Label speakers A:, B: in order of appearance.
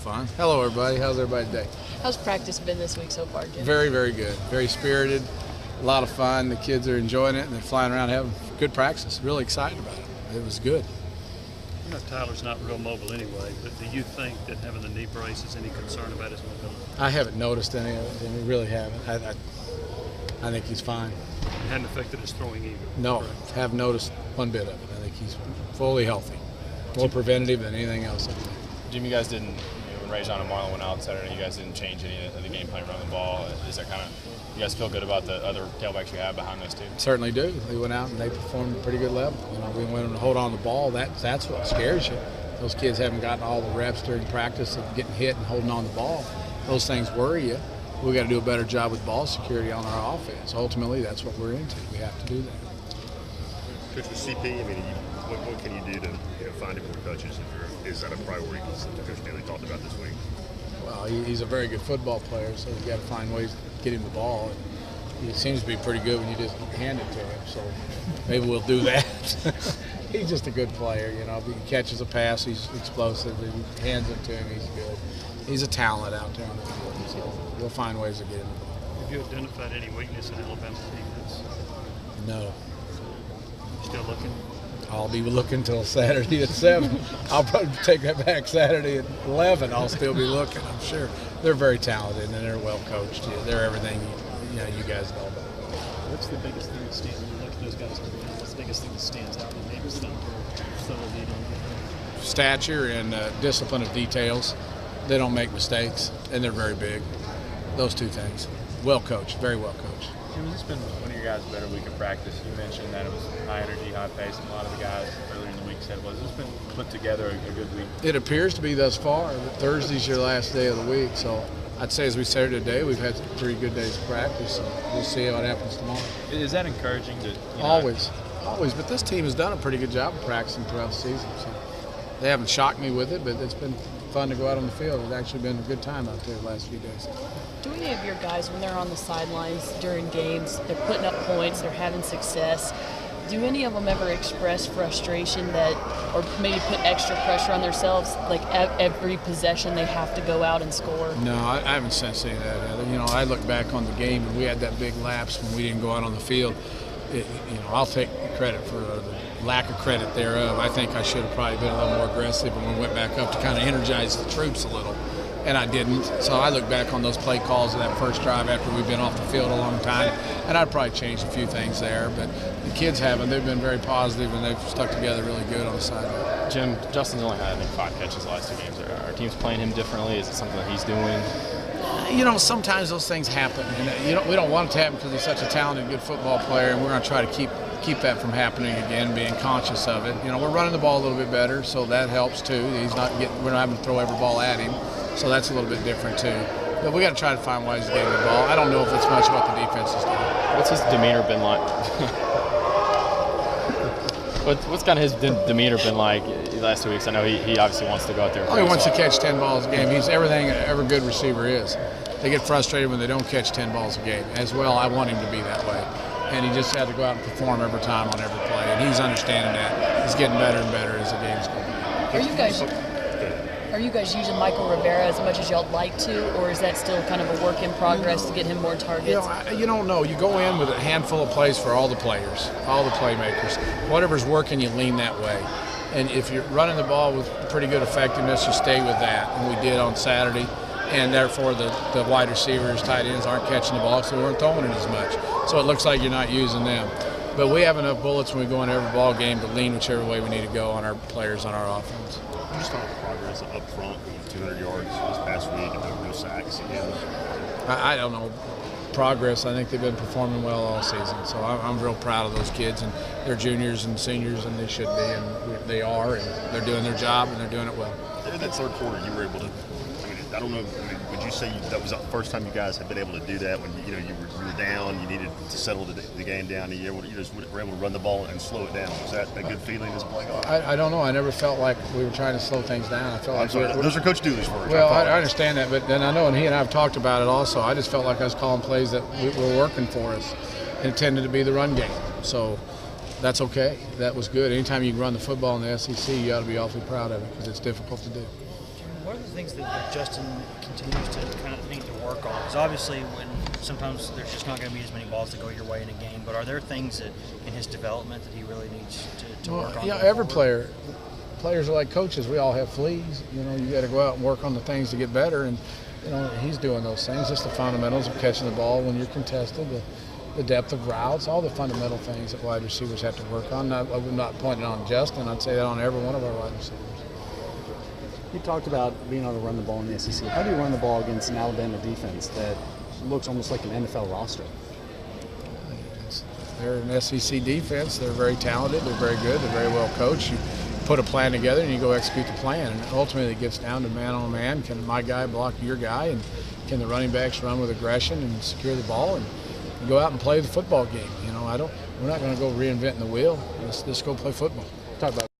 A: fun. Hello, everybody. How's everybody today?
B: How's practice been this week so far, Jim?
A: Very, very good. Very spirited. A lot of fun. The kids are enjoying it, and they're flying around having good practice. Really excited about it. It was good.
C: You know, Tyler's not real mobile anyway, but do you think that having the knee brace is any concern about his mobility?
A: I haven't noticed any of it. I really haven't. I think he's fine.
C: It hadn't affected his throwing either?
A: No,
C: correct?
A: Haven't noticed one bit of it. I think he's fully healthy. More preventative than anything else.
D: Jim, you guys didn't, when Rajon and Marlon went out Saturday, you guys didn't change any of the game plan around the ball. Is that kind of, you guys feel good about the other tailbacks you have behind those two?
A: Certainly do. They went out and they performed at a pretty good level. You know, we went and hold on to the ball. That's what scares you. Those kids haven't gotten all the reps during practice of getting hit and holding on to the ball. Those things worry you. We got to do a better job with ball security on our offense. Ultimately, that's what we're into. We have to do that.
E: Coach, with CP, I mean, what can you do to find him more touches? Is that a priority that Coach Daly talked about this week?
A: Well, he's a very good football player, so you got to find ways to get him the ball. And he seems to be pretty good when you just hand it to him, so maybe we'll do that. He's just a good player, you know. If he catches a pass, he's explosive. If he hands it to him, he's good. He's a talent out there on the field, so we'll find ways to get him the ball.
C: Have you identified any weakness in Alabama's defense?
A: No.
C: Still looking?
A: I'll be looking until Saturday at 7. I'll probably take that back Saturday at 11. I'll still be looking, I'm sure. They're very talented and they're well coached. They're everything you guys know about.
F: What's the biggest thing that stands when you look at those guys? What's the biggest thing that stands out that makes them so elite?
A: Stature and discipline of details. They don't make mistakes, and they're very big. Those two things. Well coached, very well coached.
D: Jim, has this been one of your guys' better week of practice? You mentioned that it was high energy, high pace, and a lot of the guys earlier in the week said, has this been put together a good week? It
A: appears to be thus far. Thursday's your last day of the week, so I'd say as we said today, we've had 3 good days of practice, so we'll see what happens tomorrow.
D: Is that encouraging?
A: Always, but this team has done a pretty good job of practicing throughout the season, so they haven't shocked me with it, but it's been fun to go out on the field. It's actually been a good time out there the last few days.
B: Do any of your guys, when they're on the sidelines during games, they're putting up points, they're having success, do any of them ever express frustration that, or maybe put extra pressure on themselves, like every possession they have to go out and score?
A: No, I haven't sensed any of that, Heather. You know, I look back on the game and we had that big lapse when we didn't go out on the field. I'll take credit for the lack of credit thereof. I think I should have probably been a little more aggressive when we went back up to kind of energize the troops a little, and I didn't. So I look back on those play calls of that first drive after we've been off the field a long time, and I'd probably changed a few things there. But the kids haven't. They've been very positive, and they've stuck together really good on the sideline.
D: Jim, Justin's only had, I think, 5 catches the last 2 games. Are our teams playing him differently? Is it something that he's doing?
A: You know, sometimes those things happen, and we don't want it to happen because he's such a talented, good football player, and we're going to try to keep that from happening again, being conscious of it. You know, we're running the ball a little bit better, so that helps too. We're not having to throw every ball at him, so that's a little bit different too. But we got to try to find ways to get him the ball. I don't know if it's much what the defense is doing.
D: What's his demeanor been like? What's kind of his demeanor been like the last 2 weeks? I know he obviously wants to go out there.
A: He wants to catch 10 balls a game. He's everything every good receiver is. They get frustrated when they don't catch 10 balls a game. As well, I want him to be that way. And he just had to go out and perform every time on every play. And he's understanding that. He's getting better and better as the game's going on.
B: Are you guys using Michael Rivera as much as y'all like to, or is that still kind of a work in progress to get him more targets?
A: You don't know. You go in with a handful of plays for all the players, all the playmakers. Whatever's working, you lean that way. And if you're running the ball with pretty good effectiveness, you stay with that. And we did on Saturday. And therefore, the wide receivers, tight ends aren't catching the ball, so we weren't throwing it as much. So it looks like you're not using them. But we have enough bullets when we go into every ball game to lean whichever way we need to go on our players on our offense.
E: You just talk progress up front, 200 yards this past week, and no sacks again.
A: I don't know. Progress, I think they've been performing well all season. So I'm real proud of those kids, and they're juniors and seniors, and they should be, and they are, and they're doing their job, and they're doing it well.
E: In that third quarter, you were able to, I don't know, would you say that was the first time you guys had been able to do that when you were down, you needed to settle the game down, and you just were able to run the ball and slow it down? Was that a good feeling as a play caller?
A: I don't know. I never felt like we were trying to slow things down. I felt like
E: those are Coach Dooley's words.
A: Well, I understand that, but then I know, and he and I have talked about it also. I just felt like I was calling plays that were working for us, intended to be the run game. So that's okay. That was good. Anytime you can run the football in the SEC, you ought to be awfully proud of it because it's difficult to do.
B: What are
G: are the things that Justin continues to kind of need to work on? Because obviously, when sometimes there's just not going to be as many balls to go your way in a game, but are there things that in his development that he really needs to work on?
A: Yeah,
G: going
A: every
G: forward?
A: players are like coaches. We all have fleas. You know, you got to go out and work on the things to get better, and you know he's doing those things. Just the fundamentals of catching the ball when you're contested, the depth of routes, all the fundamental things that wide receivers have to work on. I'm not pointing on Justin. I'd say that on every one of our wide receivers.
H: You talked about being able to run the ball in the SEC. How do you run the ball against an Alabama defense that looks almost like an NFL roster?
A: They're an SEC defense. They're very talented. They're very good. They're very well coached. You put a plan together and you go execute the plan. And ultimately, it gets down to man on man. Can my guy block your guy? And can the running backs run with aggression and secure the ball? And go out and play the football game. You know, we're not going to go reinventing the wheel. Let's go play football.
H: Talk about